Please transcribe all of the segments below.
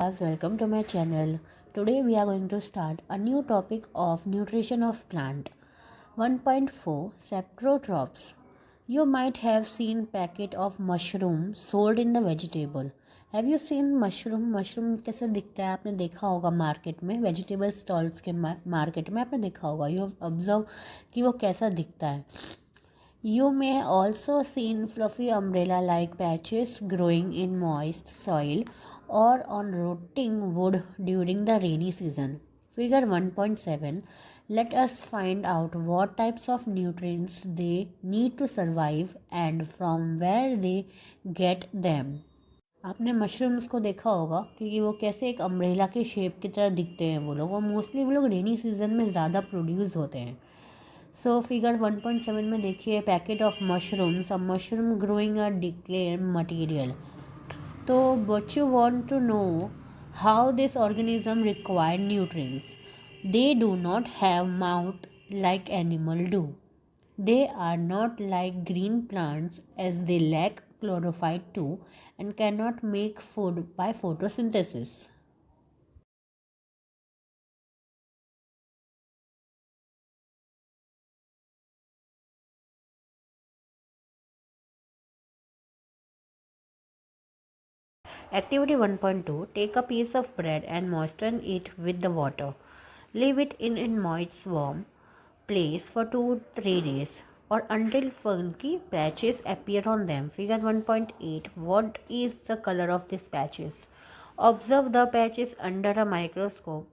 Welcome to my channel. Today we are going to start a new topic of nutrition of plant. 1.4 Saprotrophs. You might have seen packet of mushroom sold in the vegetable. Have you seen mushroom? Mushroom कैसे दिखता है आपने देखा होगा market में, vegetable stalls के market में आपने देखा होगा. यू ऑब्जर्व कि वो कैसा दिखता है. You may also seen fluffy umbrella-like patches growing in moist soil or on rotting wood during the rainy season. Figure 1.7. Let us find out what types of nutrients they need to survive and from where they get them. आपने mushrooms को देखा होगा क्योंकि वो कैसे एक umbrella के shape की तरह दिखते हैं. वो लोग मोस्टली वो लोग रेनी सीजन में ज़्यादा प्रोड्यूस होते हैं. सो फिगर 1.7 में देखिए packet of mushrooms, a mushroom growing a declare material. तो what you want to know how this organism require nutrients. They do not have mouth like animal do. They are not like green plants as they lack chlorophyll too and cannot make food by photosynthesis. Activity 1.2. Take a piece of bread and moisten it with the water. Leave it in a moist warm place for 2-3 days or until funky patches appear on them. Figure 1.8. What is the color of these patches? Observe the patches under a microscope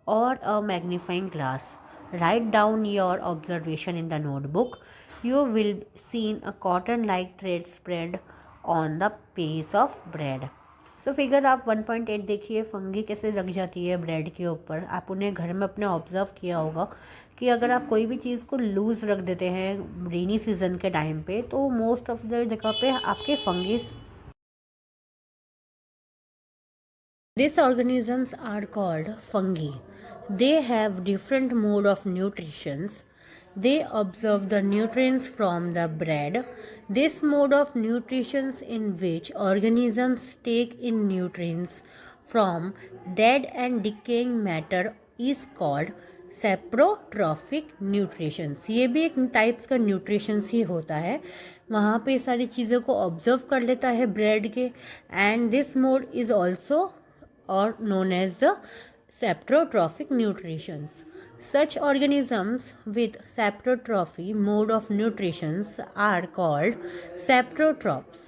or a magnifying glass. Write down your observation in the notebook. You will see a cotton-like thread spread on the piece of bread. So figure आप 1.8 देखिए, fungi कैसे लग जाती है bread के ऊपर. आप उन्हें घर में अपने ऑब्जर्व किया होगा कि अगर आप कोई भी चीज़ को लूज़ रख देते हैं रेनी सीजन के टाइम पे तो मोस्ट ऑफ द जगह पे आपके fungus. These organisms are called fungi. They have different mode of nutrition. They absorb the nutrients from the bread. This mode of nutrition in which organisms take in nutrients from dead and decaying matter is called saprotrophic nutritions. ये भी एक types का nutritions ही होता है. वहाँ पे सारी चीज़ों को ऑब्जर्व कर लेता है ब्रेड के. And this mode is also or known as the saprotrophic nutritions. Such organisms with saprotrophy mode of nutrition are called saprotrophs.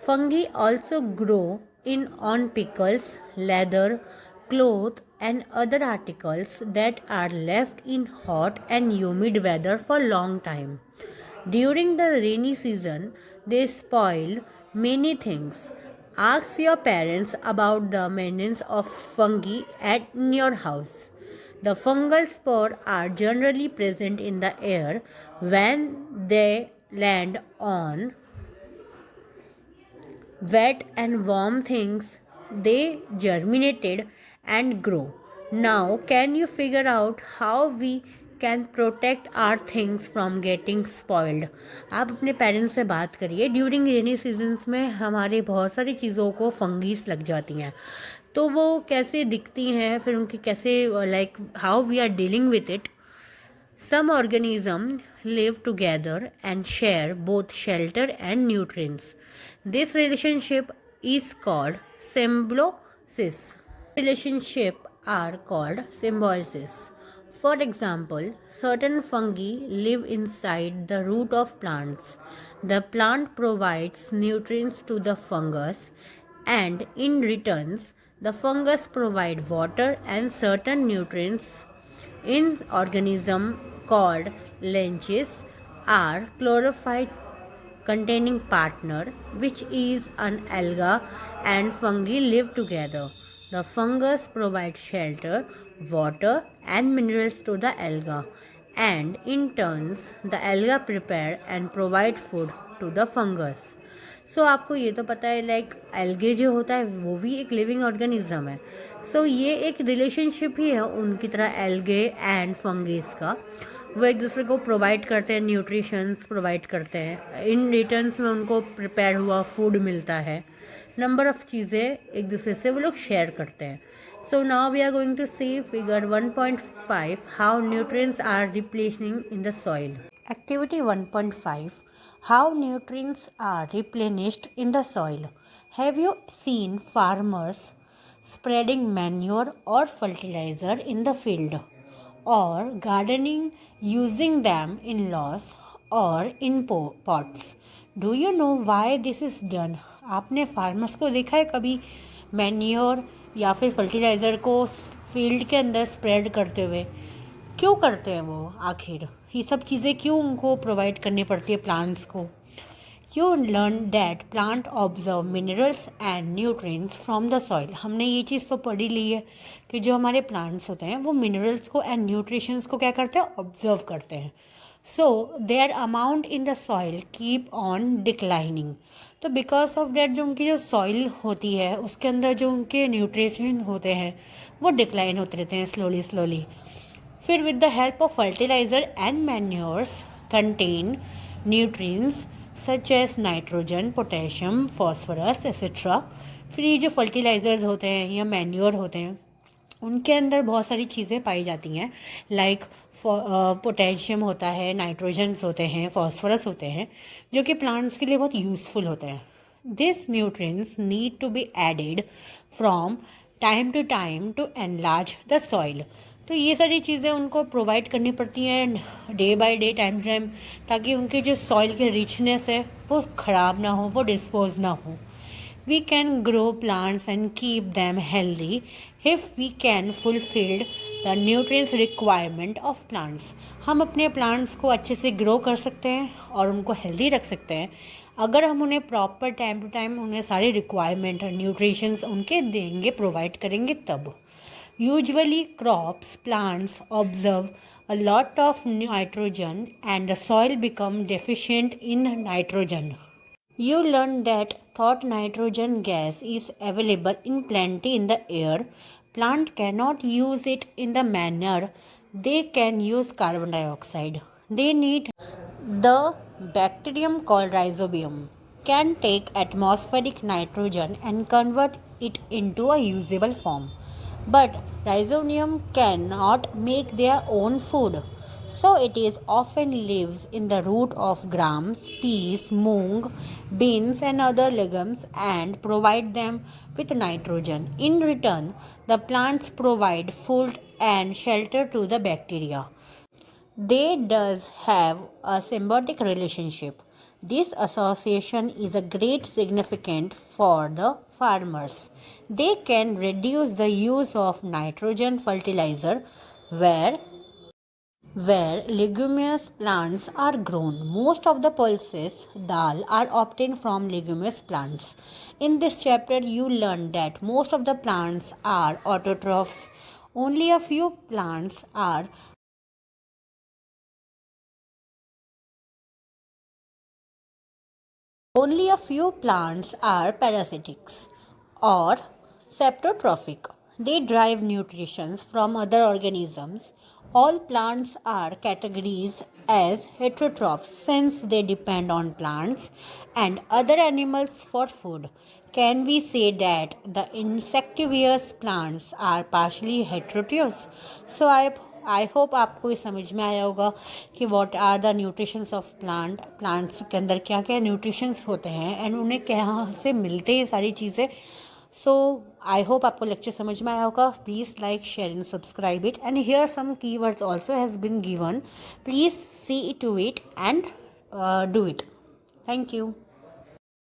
Fungi also grow in on pickles, leather, cloth and other articles that are left in hot and humid weather for long time. During the rainy season, they spoil many things. Ask your parents about the maintenance of fungi in your house. The fungal spores are generally present in the air when they land on wet and warm things. They germinated and grow. Now, can you figure out how we can protect our things from getting spoiled. आप अपने parents से बात करिए. During rainy seasons में हमारे बहुत सारी चीज़ों को फंगीस लग जाती हैं, तो वो कैसे दिखती हैं, फिर उनकी कैसे like how we are dealing with it. Some organisms live together and share both shelter and nutrients. This relationship is called symbiosis. Relationships are called symbiosis. For example, certain fungi live inside the root of plants. The plant provides nutrients to the fungus, and in return, the fungus provides water and certain nutrients. In organism called leeches are chlorophyll containing partner, which is an alga, and fungi live together. The fungus provides shelter, water and minerals to the alga, and in turns the alga prepare and provide food to the fungus. सो आपको ये तो पता है like algae जो होता है वो भी एक लिविंग ऑर्गेनिज्म है. सो ये एक रिलेशनशिप ही है उनकी तरह एल्गे एंड फंगस का. वो एक दूसरे को प्रोवाइड करते हैं, न्यूट्रिशंस प्रोवाइड करते हैं. इन रिटर्न्स में उनको प्रिपेयर हुआ फूड मिलता है. नंबर ऑफ चीज़ें एक दूसरे से वो लोग शेयर करते हैं. So now we are going to see figure 1.5 how nutrients are replacing in the soil. Activity 1.5 How nutrients are replenished in the soil. Have you seen farmers spreading manure or fertilizer in the field, or gardening using them in lots or in pots? Do you know why this is done? आपने farmers को देखा है कभी manure या फिर fertiliser को field के अंदर स्प्रेड करते हुए? क्यों करते हैं वो आखिर? ये सब चीज़ें क्यों उनको प्रोवाइड करनी पड़ती है प्लांट्स को? You learn that plant observe minerals and nutrients from the soil. हमने ये चीज़ तो पढ़ी ली है कि जो हमारे प्लांट्स होते हैं वो मिनरल्स को एंड न्यूट्रिशंस को क्या करते हैं? ऑब्जर्व करते हैं. So their amount in the soil keep on declining. तो बिकॉज ऑफ डैट जो उनकी जो सॉइल होती है उसके अंदर जो उनके न्यूट्रिशन होते हैं वो डिक्लाइन होते रहते हैं स्लोली स्लोली. फिर with the help of fertilizer and manures contain nutrients such as nitrogen, potassium, phosphorus etc. फिर ये जो फर्टिलाइज़र्स होते हैं या मैन्योर होते हैं उनके अंदर बहुत सारी चीज़ें पाई जाती हैं लाइक पोटेशियम होता है, नाइट्रोजन्स होते हैं, फॉस्फोरस होते हैं जो कि प्लांट्स के लिए बहुत यूज़फुल होते हैं. This nutrients need to be added from time to time to enlarge the soil. तो ये सारी चीज़ें उनको प्रोवाइड करनी पड़ती हैं day by day, time to time, ताकि उनके जो सॉइल की रिचनेस है वो ख़राब ना हो, वो डिस्पोज ना हो. We can grow plants and keep them healthy if we can fulfill the nutrients requirement of plants. हम अपने प्लांट्स को अच्छे से ग्रो कर सकते हैं और उनको हेल्दी रख सकते हैं अगर हम उन्हें प्रॉपर टाइम टू टाइम उन्हें सारी रिक्वायरमेंट और न्यूट्रिशंस उनके देंगे, प्रोवाइड करेंगे तब. Usually crops, plants observe a lot of nitrogen and the soil become deficient in nitrogen. You learn that thought nitrogen gas is available in plenty in the air. Plant cannot use it in the manner they can use carbon dioxide. They need the bacterium called rhizobium can take atmospheric nitrogen and convert it into a usable form. But rhizobium cannot make their own food, so it is often lives in the root of grams, peas, mung, beans and other legumes and provide them with nitrogen. In return, the plants provide food and shelter to the bacteria. They does have a symbiotic relationship. This association is a great significant for the farmers. They can reduce the use of nitrogen fertilizer where leguminous plants are grown. Most of the pulses dal are obtained from leguminous plants. In this chapter you learn that most of the plants are autotrophs. Only a few plants are Only a few plants are parasitics or saprotrophic. They derive nutrition from other organisms. All plants are categorized as heterotrophs since they depend on plants and other animals for food. Can we say that the insectivorous plants are partially heterotrophs? So I hope आपको ये समझ में आया होगा कि what are the nutritions of plants के अंदर क्या क्या न्यूट्रिशंस होते हैं एंड उन्हें कहाँ से मिलते हैं सारी चीज़ें. सो आई होप आपको लेक्चर समझ में आया होगा. Please like, share and subscribe it and here some keywords also has been given. Please see to it and do it. Thank you.